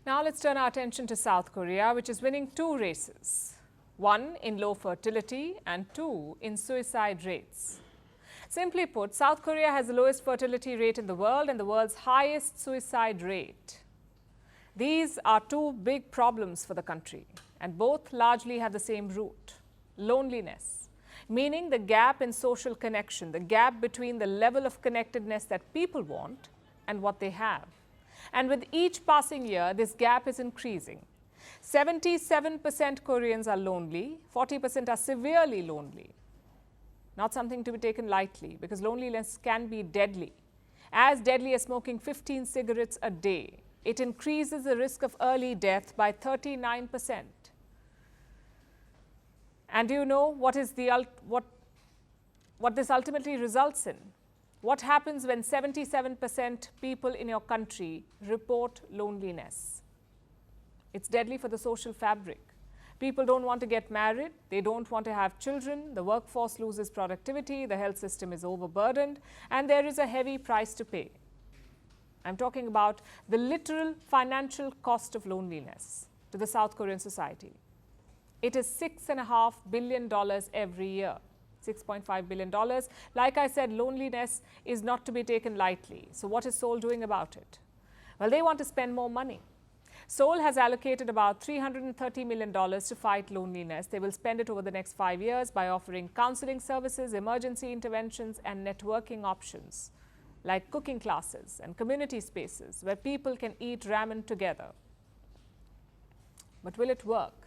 Now let's turn our attention to South Korea, which is winning two races. One in low fertility and two in suicide rates. Simply put, South Korea has the lowest fertility rate in the world and the world's highest suicide rate. These are two big problems for the country, and both largely have the same root: loneliness, meaning the gap in social connection, the gap between the level of connectedness that people want and what they have. And with each passing year, this gap is increasing. 77% Koreans are lonely, 40% are severely lonely. Not something to be taken lightly, because loneliness can be deadly. As deadly as smoking 15 cigarettes a day. It increases the risk of early death by 39%. And do you know what this ultimately results in? What happens when 77% people in your country report loneliness? It's deadly for the social fabric. People don't want to get married, they don't want to have children, the workforce loses productivity, the health system is overburdened, and there is a heavy price to pay. I'm talking about the literal financial cost of loneliness to the South Korean society. It is $6.5 billion every year. $6.5 billion. Like I said, loneliness is not to be taken lightly. So what is Seoul doing about it? Well, they want to spend more money. Seoul has allocated about $330 million to fight loneliness. They will spend it over the next 5 years by offering counseling services, emergency interventions, and networking options, like cooking classes and community spaces where people can eat ramen together. But will it work?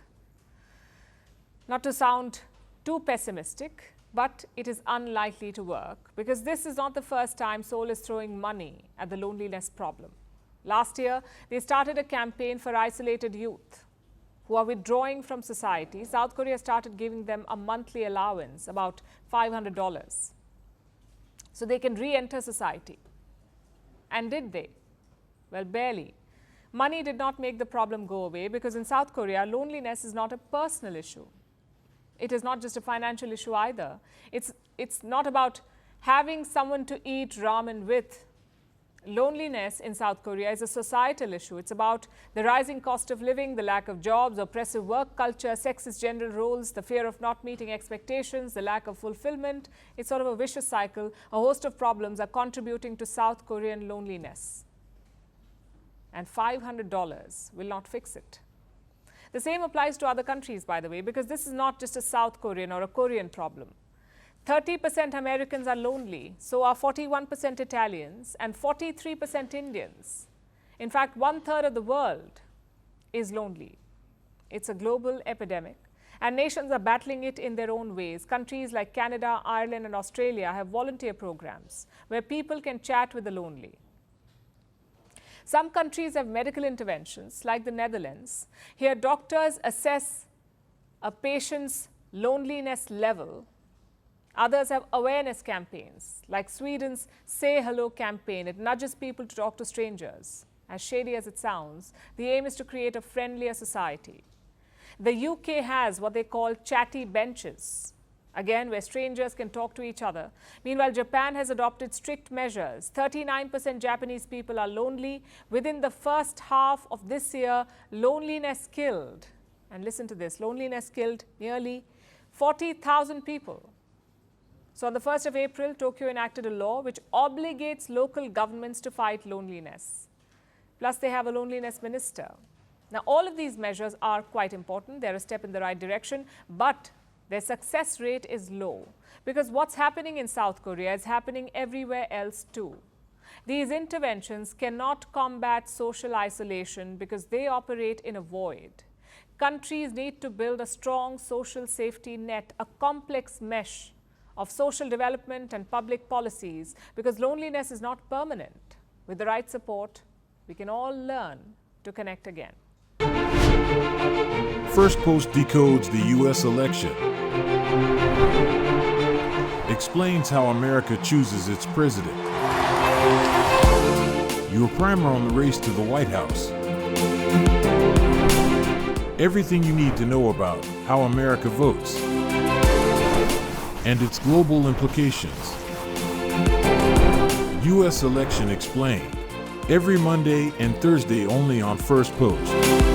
Not to sound too pessimistic, but it is unlikely to work, because this is not the first time Seoul is throwing money at the loneliness problem. Last year, they started a campaign for isolated youth who are withdrawing from society. South Korea started giving them a monthly allowance, about $500, so they can re-enter society. And did they? Well, barely. Money did not make the problem go away, because in South Korea, loneliness is not a personal issue. It is not just a financial issue either. It's not about having someone to eat ramen with. Loneliness in South Korea is a societal issue. It's about the rising cost of living, the lack of jobs, oppressive work culture, sexist gender roles, the fear of not meeting expectations, the lack of fulfillment. It's sort of a vicious cycle. A host of problems are contributing to South Korean loneliness. And $500 will not fix it. The same applies to other countries, by the way, because this is not just a South Korean or a Korean problem. 30% Americans are lonely, so are 41% Italians and 43% Indians. In fact, 1/3 of the world is lonely. It's a global epidemic, and nations are battling it in their own ways. Countries like Canada, Ireland, and Australia have volunteer programs where people can chat with the lonely. Some countries have medical interventions, like the Netherlands. Here, doctors assess a patient's loneliness level. Others have awareness campaigns, like Sweden's Say Hello campaign. It nudges people to talk to strangers. As shady as it sounds, the aim is to create a friendlier society. The UK has what they call chatty benches, again, where strangers can talk to each other. Meanwhile, Japan has adopted strict measures. 39% Japanese people are lonely. Within the first half of this year, loneliness killed, and listen to this, loneliness killed nearly 40,000 people. So on the 1st of April, Tokyo enacted a law which obligates local governments to fight loneliness. Plus, they have a loneliness minister. Now, all of these measures are quite important. They're a step in the right direction, but their success rate is low, because what's happening in South Korea is happening everywhere else too. These interventions cannot combat social isolation because they operate in a void. Countries need to build a strong social safety net, a complex mesh of social development and public policies, because loneliness is not permanent. With the right support, we can all learn to connect again. Firstpost decodes the U.S. election, explains how America chooses its president. Your primer on the race to the White House. Everything you need to know about how America votes and its global implications. U.S. Election Explained. Every Monday and Thursday only on Firstpost.